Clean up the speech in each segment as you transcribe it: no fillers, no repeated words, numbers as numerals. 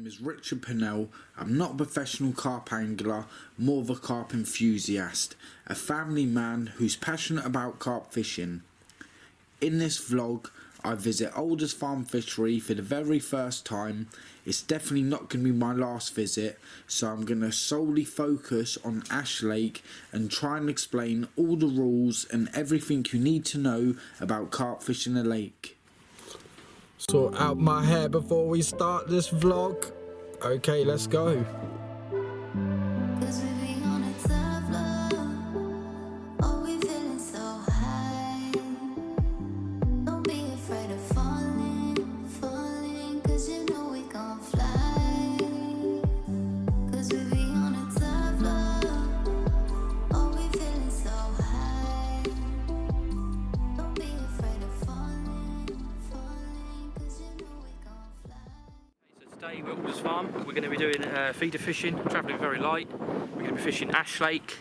is Richard Purnell. I'm not a professional carp angler, more of a carp enthusiast, a family man who's passionate about carp fishing. In this vlog, I visit Alders farm fishery for the very first time. It's definitely not going to be my last visit, so I'm going to solely focus on Ash Lake and try and explain all the rules and everything you need to know about carp fishing the lake. Sort out my hair before we start this vlog. Okay, let's go. Today we're at Alders Farm. We're going to be doing feeder fishing, travelling very light. We're going to be fishing Ash Lake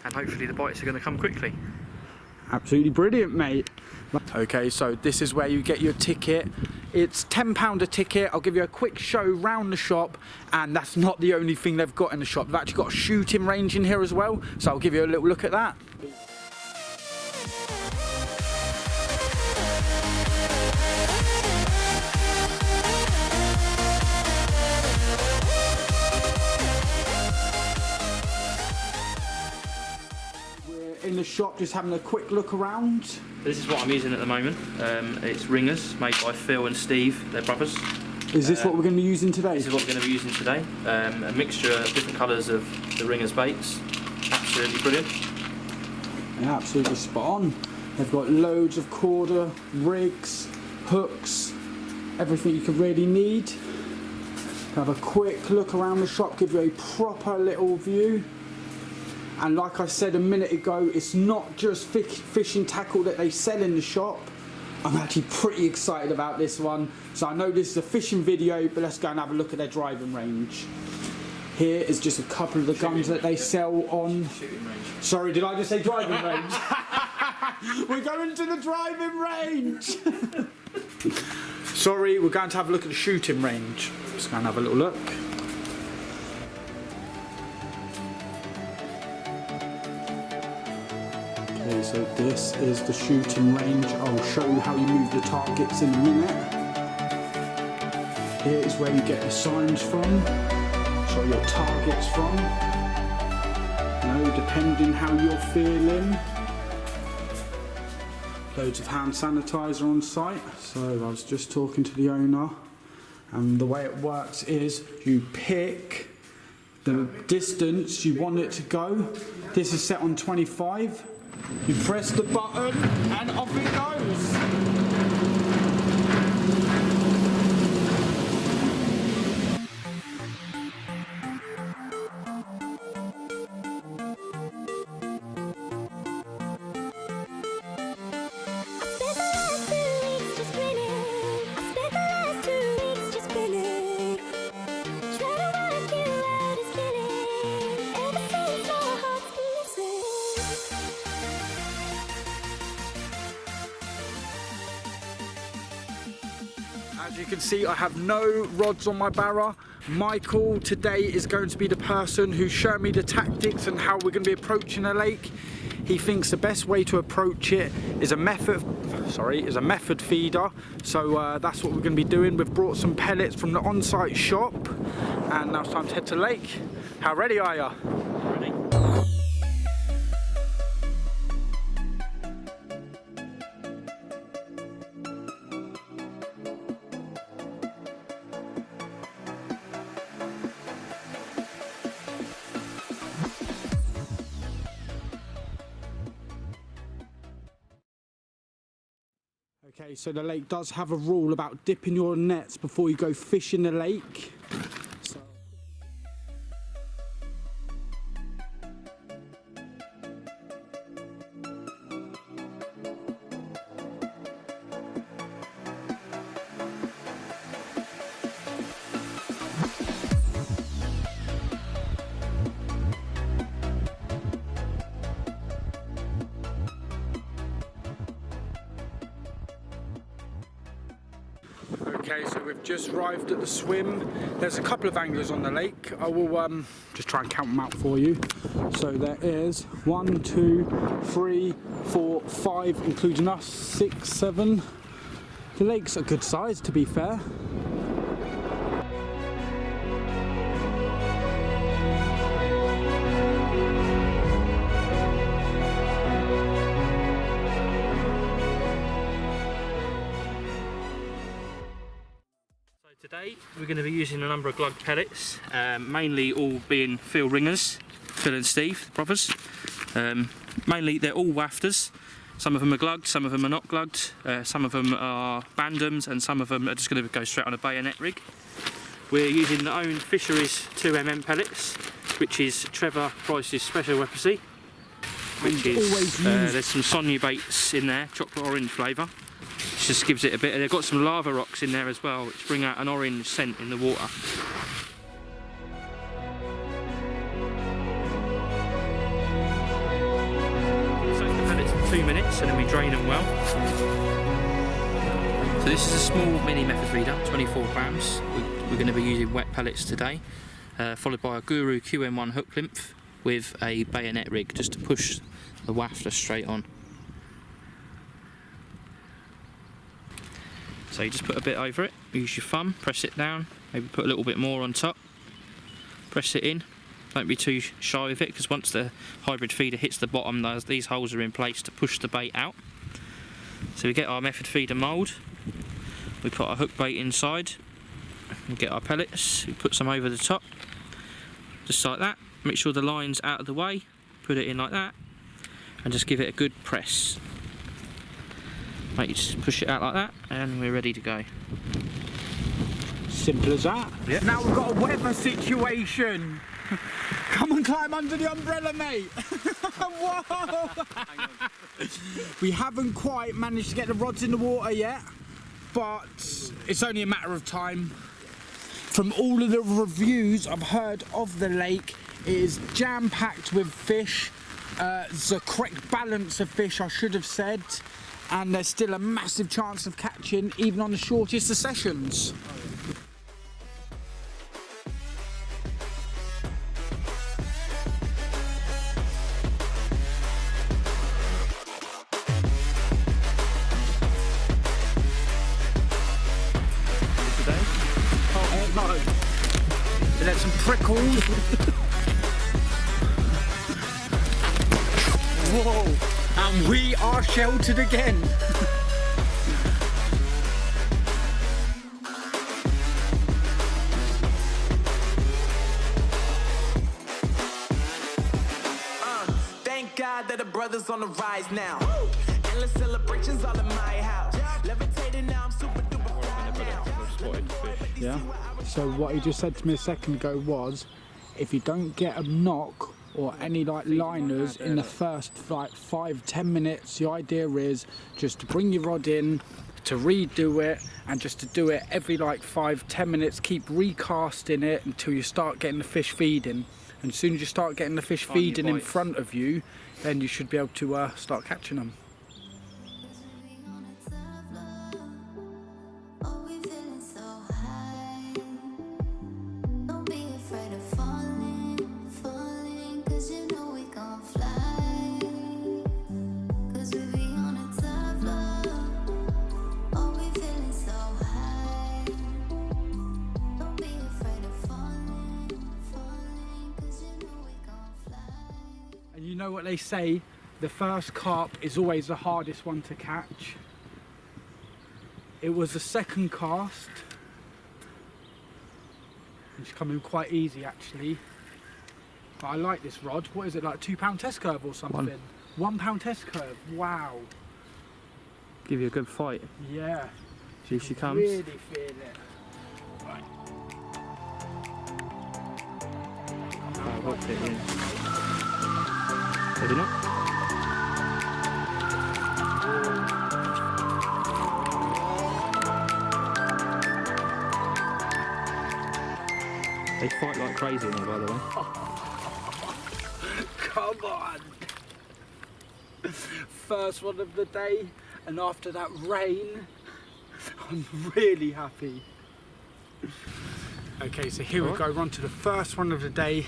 and hopefully the bites are going to come quickly. Absolutely brilliant, mate. Okay, so this is where you get your ticket. It's £10 a ticket. I'll give you a quick show round the shop, and that's not the only thing they've got in the shop. They've actually got a shooting range in here as well, so I'll give you a little look at that. In the shop, just having a quick look around. This is what I'm using at the moment. It's ringers made by Phil and Steve, they're brothers. Is this what we're going to be using today? This is what we're going to be using today. A mixture of different colours of the ringers baits. Absolutely brilliant. Yeah, absolutely spot on. They've got loads of corder, rigs, hooks, everything you could really need. Have a quick look around the shop, give you a proper little view. And like I said a minute ago, it's not just fishing tackle that they sell in the shop. I'm actually pretty excited about this one. So I know this is a fishing video, but let's go and have a look at their driving range. Here is just a couple of the guns that they sell on. Sorry, did I just say driving range? We're going to the driving range. Sorry, we're going to have a look at the shooting range. Let's go and have a little look. Okay, so this is the shooting range. I'll show you how you move the targets in a minute. Here is where you get the signs from, so your targets from. Depending how you're feeling. Loads of hand sanitizer on site. So I was just talking to the owner, and the way it works is you pick the distance you want it to go. This is set on 25. You press the button and off it goes. As you can see, I have no rods on my barra. Michael today is going to be the person who's showing me the tactics and how we're going to be approaching the lake. He thinks the best way to approach it is a method feeder. So that's what we're going to be doing. We've brought some pellets from the on-site shop, and now it's time to head to the lake. How ready are you? Ready? Okay, so the lake does have a rule about dipping your nets before you go fishing the lake. Okay, so we've just arrived at the swim. There's a couple of anglers on the lake. I will just try and count them out for you. So there is 1, 2, 3, 4, 5, including us, 6, 7. The lake's a good size, to be fair. Today we're going to be using a number of glug pellets, mainly all being Phil ringers, Phil and Steve, the brothers. Mainly they're all wafters. Some of them are glugged, some of them are not glugged, some of them are bandoms, and some of them are just going to go straight on a bayonet rig. We're using our own fisheries 2mm pellets, which is Trevor Price's special recipe. Which is there's some Sonia baits in there, chocolate orange flavour. Just gives it a bit. They've got some lava rocks in there as well, which bring out an orange scent in the water. Soak the pellets for 2 minutes and then we drain them well. So this is a small mini method feeder, 24 grams. We're going to be using wet pellets today, followed by a Guru QM1 hook plinth with a bayonet rig just to push the wafter straight on. So you just put a bit over it, use your thumb, press it down, maybe put a little bit more on top, press it in. Don't be too shy with it, because once the hybrid feeder hits the bottom, these holes are in place to push the bait out. So we get our method feeder mould, we put our hook bait inside, we get our pellets, we put some over the top, just like that. Make sure the line's out of the way, put it in like that, and just give it a good press. Right, you just push it out like that and we're ready to go. Simple as that. Yep. Now we've got a weather situation. Come and climb under the umbrella, mate. Whoa! We haven't quite managed to get the rods in the water yet, but it's only a matter of time. From all of the reviews I've heard of the lake, it is jam-packed with fish. The correct balance of fish, I should have said. And there's still a massive chance of catching even on the shortest of sessions. Today? No. There's some prickles. Whoa. And we are sheltered again. Thank God that the brothers on the rise now. Endless celebrations all in my house. Levitating now, I'm super duper fly now. Yeah. So what he just said to me a second ago was, if you don't get a knock or any like liners in the first like 5-10 minutes, the idea is just to bring your rod in, to redo it, and just to do it every like 5-10 minutes, keep recasting it until you start getting the fish feeding. And as soon as you start getting the fish feeding in front of you, then you should be able to start catching them. You know what they say, the first carp is always the hardest one to catch. It was the second cast, it's coming quite easy actually. But I like this rod. What is it, like a £2 test curve or something? £1 test curve, wow. Give you a good fight. Yeah. Here she comes. Really feel it. Right. I hooked it in. Maybe not. They fight like crazy in there, by the way. Come on! First one of the day, and after that rain, I'm really happy. Okay, so here we go, we're on to the first one of the day.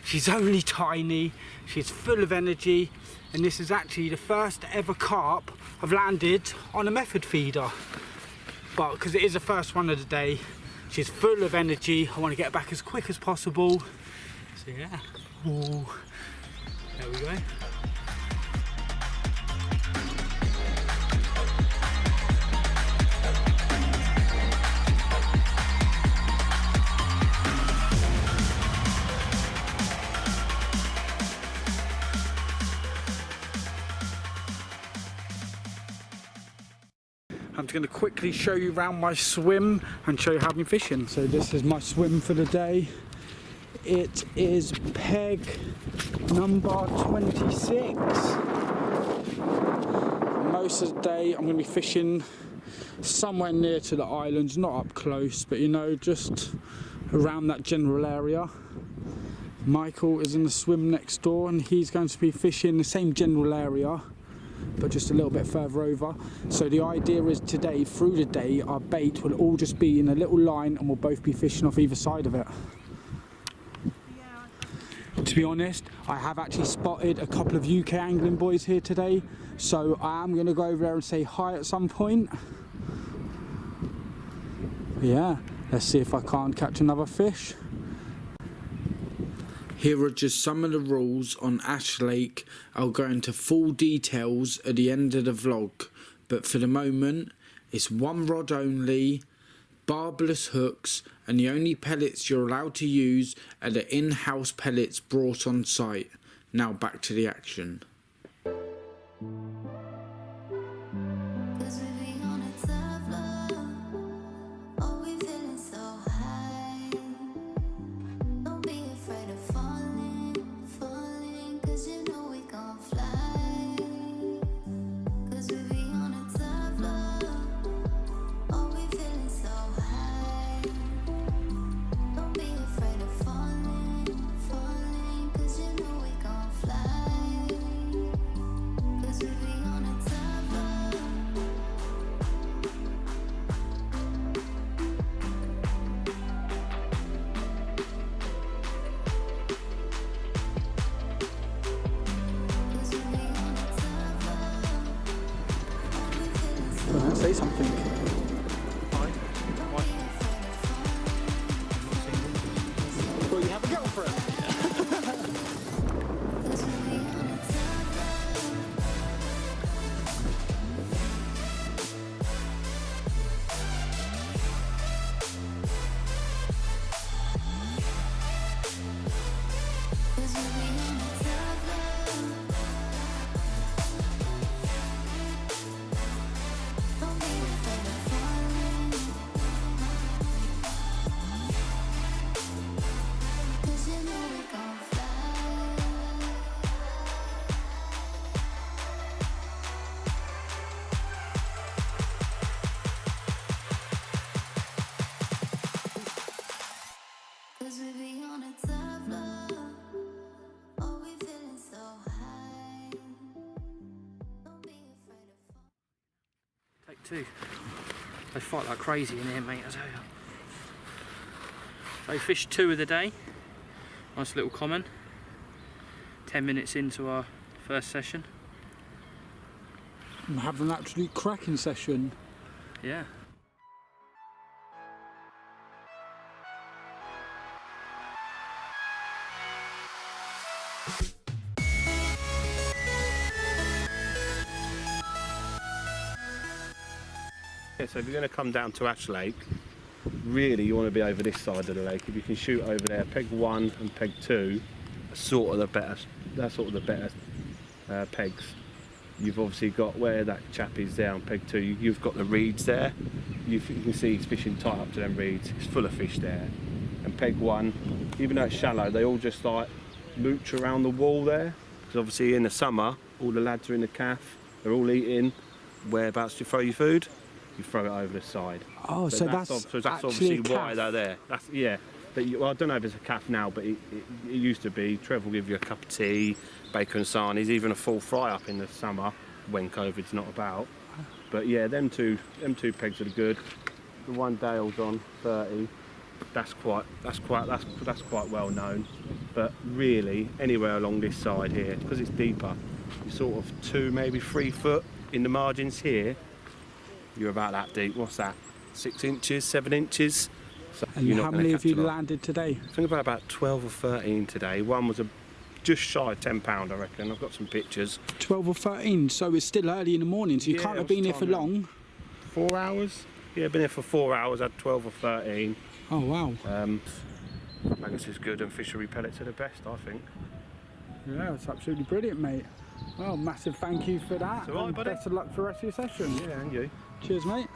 She's only tiny, she's full of energy, and this is actually the first ever carp I've landed on a method feeder. But because it is the first one of the day, she's full of energy. I want to get back as quick as possible. So yeah, ooh, there we go. I'm just going to quickly show you around my swim and show you how I've been fishing. So this is my swim for the day. It is peg number 26. Most of the day I'm going to be fishing somewhere near to the islands, not up close, but you know, just around that general area. Michael is in the swim next door and he's going to be fishing the same general area, but just a little bit further over. So the idea is today, through the day, our bait will all just be in a little line and we'll both be fishing off either side of it. To be honest, I have actually spotted a couple of UK angling boys here today, so I am going to go over there and say hi at some point. Yeah, let's see if I can't catch another fish. Here are just some of the rules on Ash Lake. I'll go into full details at the end of the vlog, but for the moment it's one rod only, barbless hooks, and the only pellets you're allowed to use are the in-house pellets brought on site. Now back to the action. Say something. Well, you have a girlfriend. Take two. They fight like crazy in here, mate, I tell you. So fish 2 of the day. Nice little common. 10 minutes into our first session. I'm having an absolute cracking session. Yeah. Yeah, so if you're going to come down to Ash Lake, really you want to be over this side of the lake. If you can shoot over there, peg 1 and peg 2 are sort of the better pegs. You've obviously got where that chap is there on peg 2, you've got the reeds there. You can see he's fishing tight up to them reeds. It's full of fish there. And peg 1, even though it's shallow, they all just like mooch around the wall there. Because obviously in the summer, all the lads are in the calf, they're all eating. Whereabouts do you throw your food? You throw it over the side. Oh, so that's obviously actually why they're there. That's, yeah, but well, I don't know if it's a calf now, but it used to be. Trev will give you a cup of tea, bacon sarnies, even a full fry up in the summer when COVID's not about. But yeah, them two pegs are good. The one Dale's on 30. That's quite well known. But really, anywhere along this side here, because it's deeper, you're sort of 2, maybe 3 foot in the margins here. You're about that deep. What's that? 6 inches, 7 inches. So And how many have you landed today? I think about 12 or 13 today. One was just shy of £10, I reckon. I've got some pictures. 12 or 13, so it's still early in the morning, so you can't have been here for long. 4 hours? Yeah, been here for 4 hours, had 12 or 13. Oh, wow. Maggots is good and fishery pellets are the best, I think. Yeah, it's absolutely brilliant, mate. Well, massive thank you for that. It's all right, buddy. Best of luck for the rest of your session. Yeah, and you. Cheers, mate.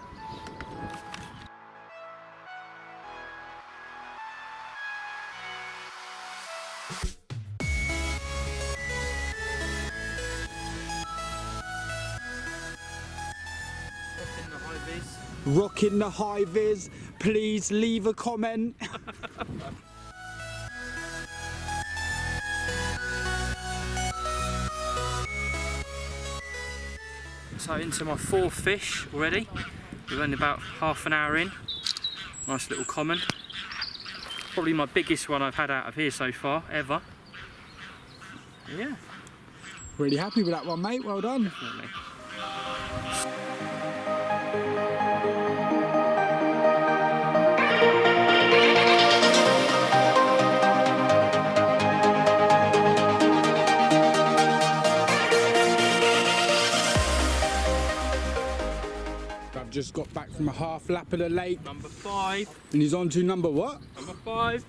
Rocking the high vis. Please leave a comment. So into my 4th fish already. We're only about half an hour in. Nice little common. Probably my biggest one I've had out of here so far, ever. Yeah. Really happy with that one, mate. Well done. Definitely. I've just got back from a half lap of the lake. Number 5. And he's on to number what? Number 5.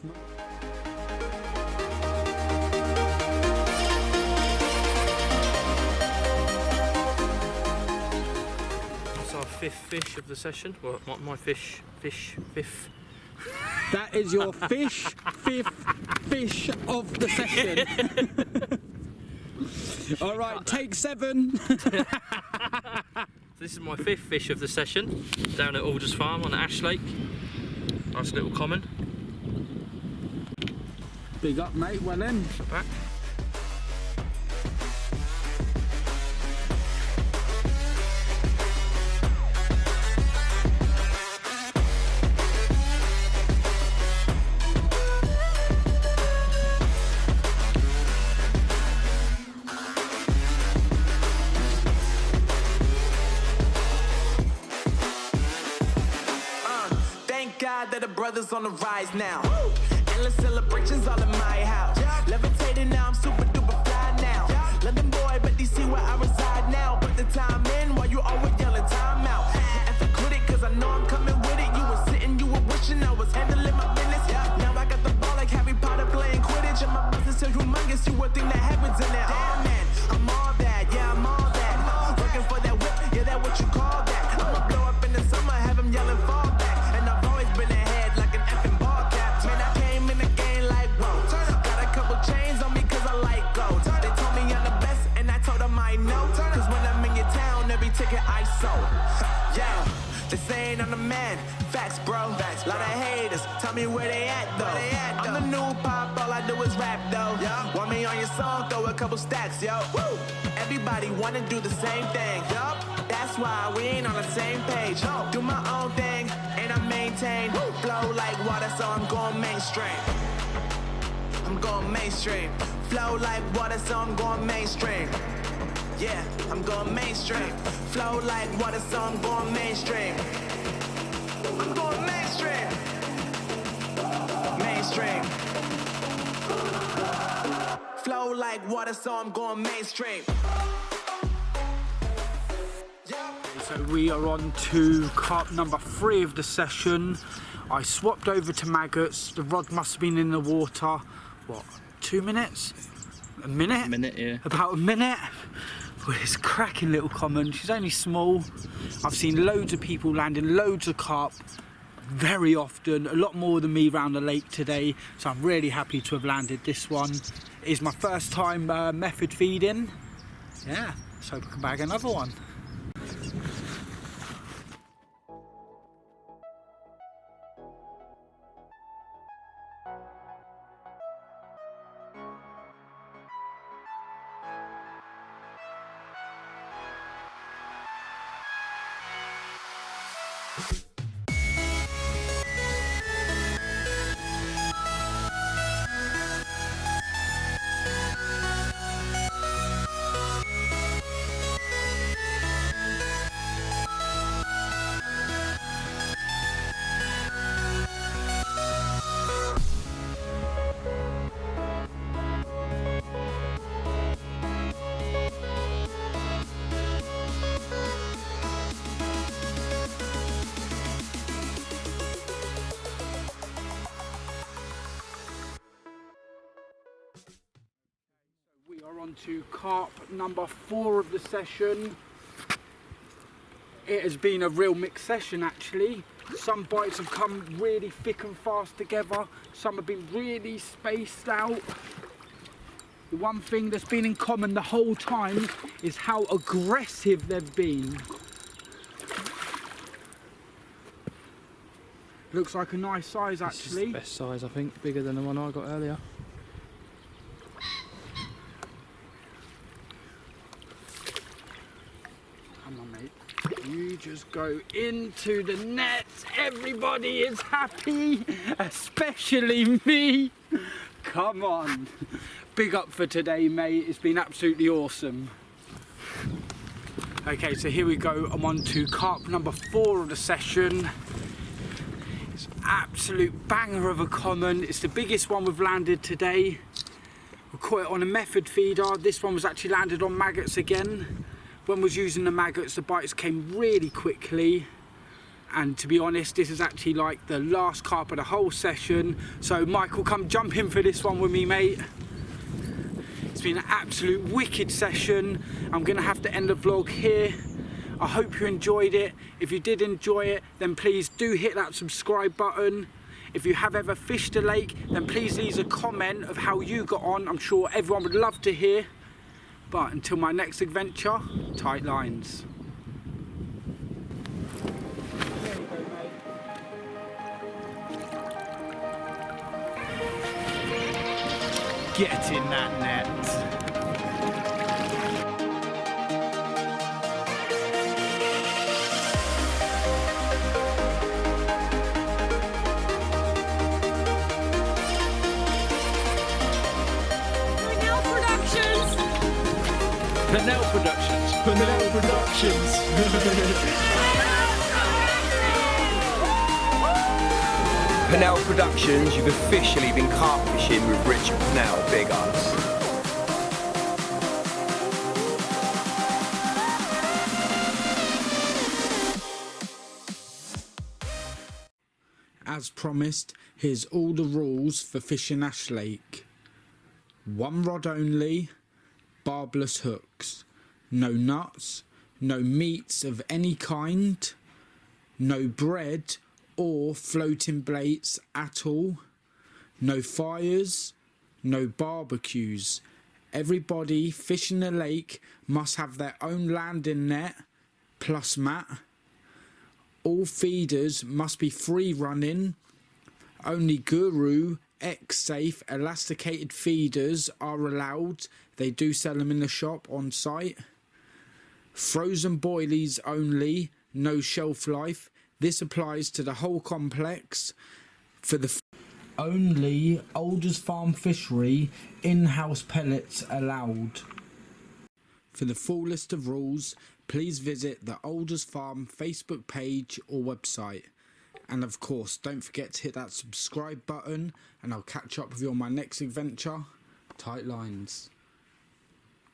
That's our 5th fish of the session. Well, my fifth. That is your fifth fish of the session. All right, take 7. This is my 5th fish of the session, down at Alders Farm on Ash Lake. Nice little common. Big up, mate. Well in. Back. That the brothers on the rise now. Endless celebrations all in my house. Levitating now, I'm super duper fly now. London boy, but DC where I reside now. Put the time in while you always yelling time out. And for quit it, cause I know I'm coming with it. You were sitting, you were wishing I was handling my business. Now I got the ball like Harry Potter playing Quidditch. And my business so humongous, you would think that happens in there. Damn man, I'm all that, yeah, I'm all that. Working for that whip, yeah, that what you call that. I'ma blow up in the summer, have them yelling fall back. And I've always been ahead like an effing ball cap. Man, I came in the game like, whoa. Got a couple chains on me cause I like gold. They told me I'm the best and I told them I know. Cause when I'm in your town, every ticket I sold. Yeah, they saying I'm the man. Facts, bro. Facts, lot of haters. Tell me where they at though. I'm the new pop, all I do is rap though. Want me on your song, throw a couple stacks, yo. Woo! Everybody wanna do the same thing. Yup, that's why we ain't on the same page. Do my own thing and I maintain. Flow like water, so I'm going mainstream. I'm going mainstream. Flow like water, so I'm going mainstream. Yeah, I'm going mainstream. Flow like water, so I'm going mainstream. I'm going mainstream. Mainstream. Flow like water, so I'm going mainstream. So we are on to carp number 3 of the session. I swapped over to maggots. The rod must have been in the water, what, 2 minutes? A minute? A minute, yeah. About a minute. Well, it's a cracking little common. She's only small. I've seen loads of people landing loads of carp very often, a lot more than me around the lake today, so I'm really happy to have landed this one. It is my first time method feeding. Yeah, let's hope I can bag another one. We are on to carp number 4 of the session. It has been a real mixed session actually. Some bites have come really thick and fast together, some have been really spaced out. The one thing that's been in common the whole time is how aggressive they've been. Looks like a nice size actually. This is the best size, I think, bigger than the one I got earlier. Come on mate, you just go into the net, everybody is happy, especially me. Come on, big up for today mate, it's been absolutely awesome. Okay, so here we go, I'm on to carp number 4 of the session. It's an absolute banger of a common, it's the biggest one we've landed today. We caught it on a method feeder, this one was actually landed on maggots again. When I was using the maggots, the bites came really quickly, and to be honest, this is actually like the last carp of the whole session. So Michael, come jump in for this one with me mate. It's been an absolute wicked session. I'm gonna have to end the vlog here. I hope you enjoyed it. If you did enjoy it, then please do hit that subscribe button. If you have ever fished a lake, then please leave a comment of how you got on. I'm sure everyone would love to hear. But until my next adventure, tight lines. Get in that net. Purnell Productions. Purnell Productions. Purnell Productions, you've officially been carp fishing with Richard Purnell, big ups. As promised, here's all the rules for fishing Ash Lake. 1 rod only, barbless hooks, no nuts, no meats of any kind, no bread or floating plates at all, no fires, no barbecues. Everybody fishing the lake must have their own landing net plus mat. All feeders must be free running. Only Guru X-Safe elasticated feeders are allowed. They do sell them in the shop on site. Frozen boilies only, no shelf life. This applies to the whole complex. For the only Alders Farm Fishery in-house pellets allowed. For the full list of rules, please visit the Alders Farm Facebook page or website. And of course, don't forget to hit that subscribe button, and I'll catch up with you on my next adventure. Tight lines.